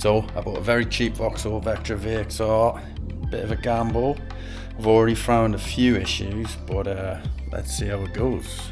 So I bought a very cheap Vauxhall Vectra VXR, bit of a gamble. I've already found a few issues, but let's see how it goes.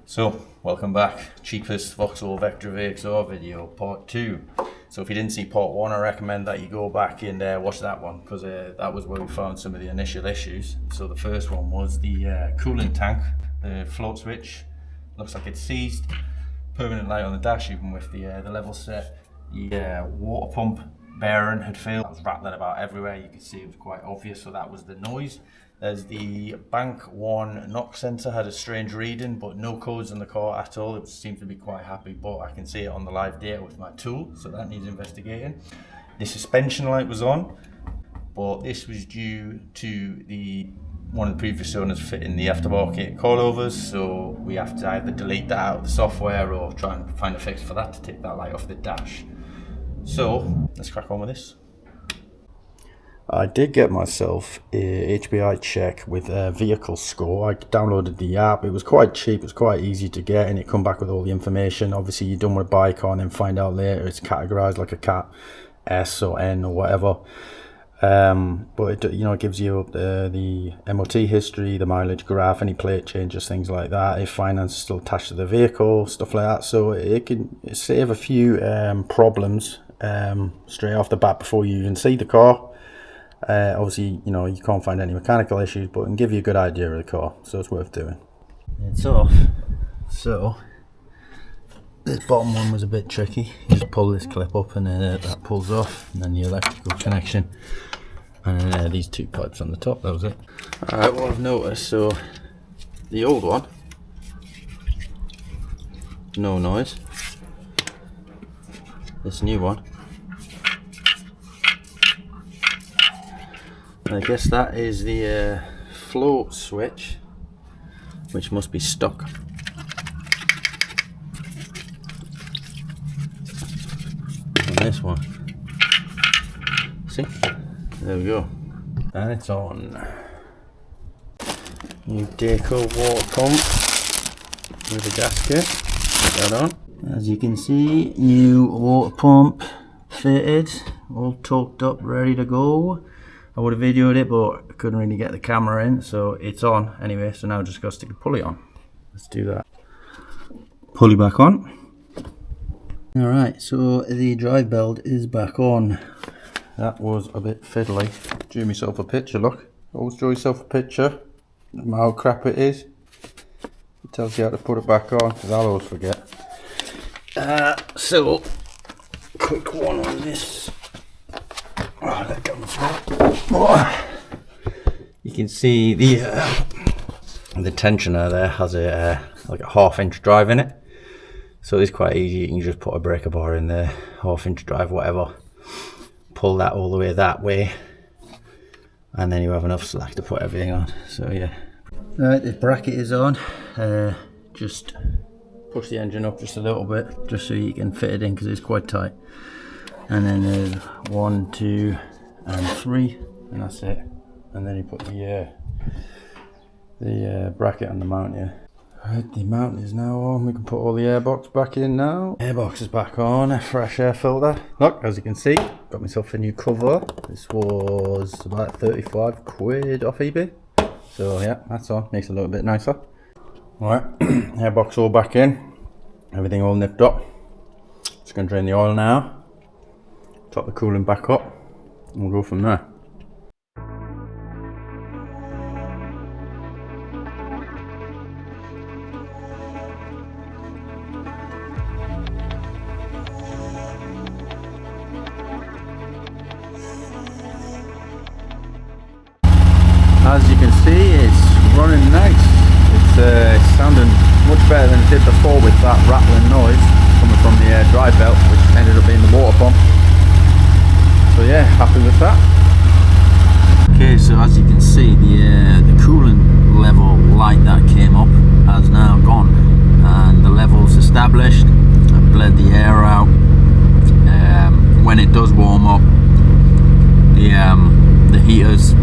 So, welcome back. Cheapest Vauxhall Vectra VXR video, part 2. So if you didn't see part 1, I recommend that you go back and watch that one, because that was where we found some of the initial issues. So the first one was the coolant tank, the float switch. Looks like it's seized. Permanent light on the dash, even with the level set. The water pump bearing had failed. It was rattling about everywhere. You could see it was quite obvious, so that was the noise. There's the bank 1 knock sensor, had a strange reading, but no codes in the car at all. It seemed to be quite happy, but I can see it on the live data with my tool, so that needs investigating. The suspension light was on, but this was due to one of the previous owners fitting the aftermarket coilovers, so we have to either delete that out of the software or try and find a fix for that to take that light off the dash. So let's crack on with this. I did get myself a HPI check with a vehicle score. I downloaded the app. It was quite cheap, it was quite easy to get, and it come back with all the information. Obviously you don't want to buy a car and then find out later it's categorized like a Cat S or N or whatever. But it gives you the MOT history, the mileage graph, any plate changes, things like that, if finance is still attached to the vehicle, stuff like that. So it can save a few problems straight off the bat before you even see the car. Obviously, you can't find any mechanical issues, but it can give you a good idea of the car, so it's worth doing. It's off. So this bottom one was a bit tricky. You just pull this clip up and then that pulls off, and then the electrical connection, and then these 2 pipes on the top. That was it. Alright, what I've noticed, so the old one, no noise. This new one, I guess that is the float switch, which must be stuck. On this one. See? There we go. And it's on. New Deco water pump with a gasket. Put that on. As you can see, new water pump fitted, all torqued up, ready to go. I would have videoed it, but I couldn't really get the camera in, so it's on anyway. So now just got to stick the pulley on. Let's do that. Pulley back on. Alright, so the drive belt is back on. That was a bit fiddly. Drew myself a picture, look. Always draw yourself a picture. No matter how crap it is. It tells you how to put it back on, because I'll always forget. So, quick one on this. Oh, let go on the floor. You can see the tensioner there has a like a 1/2 inch drive in it, so it's quite easy. You can just put a breaker bar in there, 1/2 inch drive, whatever. Pull that all the way that way, and then you have enough slack to put everything on. So yeah. Right, the bracket is on. Just push the engine up just a little bit, just so you can fit it in, because it's quite tight. And then there's 1, 2, and 3, and that's it. And then you put the bracket on the mount here. Right, the mount is now on. We can put all the airbox back in now. Airbox is back on. A fresh air filter. Look, as you can see, got myself a new cover. This was about 35 quid off eBay. So yeah, that's on. Makes it a little bit nicer. Alright, airbox all back in. Everything all nipped up. Just going to drain the oil now. Top the coolant back up, and we'll go from there. As you can see, it's running nice. It's sounding much better than it did before with that rattling noise coming from the drive belt, which ended up being the water pump. So yeah, happy with that. Okay, so as you can see, the coolant level light that came up has now gone, and the level's established. I've bled the air out. When it does warm up, the heaters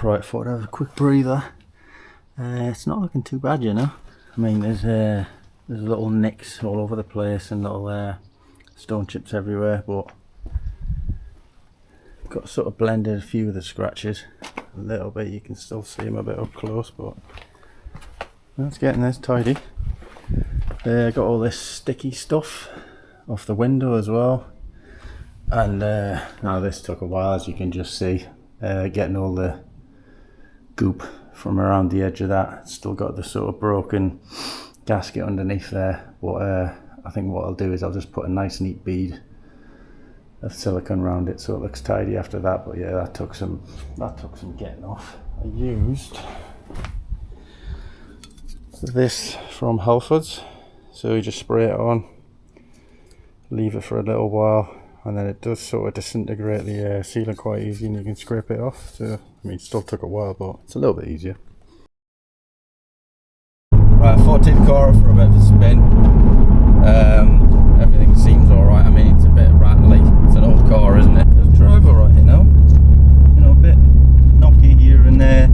Right, thought I'd have a quick breather. It's not looking too bad, you know. I mean, there's little nicks all over the place and little stone chips everywhere, but got sort of blended a few of the scratches a little bit. You can still see them a bit up close, but that's getting this tidy. Got all this sticky stuff off the window as well, and now this took a while, as you can just see, getting all the goop from around the edge of that. It's still got the sort of broken gasket underneath there, but I think what I'll do is I'll just put a nice neat bead of silicone around it so it looks tidy after that. But yeah, that took some getting off. I used this from Halfords, so you just spray it on, leave it for a little while, and then it does sort of disintegrate the sealant quite easy, and you can scrape it off. So I mean, it still took a while, but it's a little bit easier. Right, I thought I'd take the car off for a bit of a spin. Everything seems alright. I mean, it's a bit rattly. It's an old car, isn't it? It does drive alright, you know. You know, a bit knocky here and there.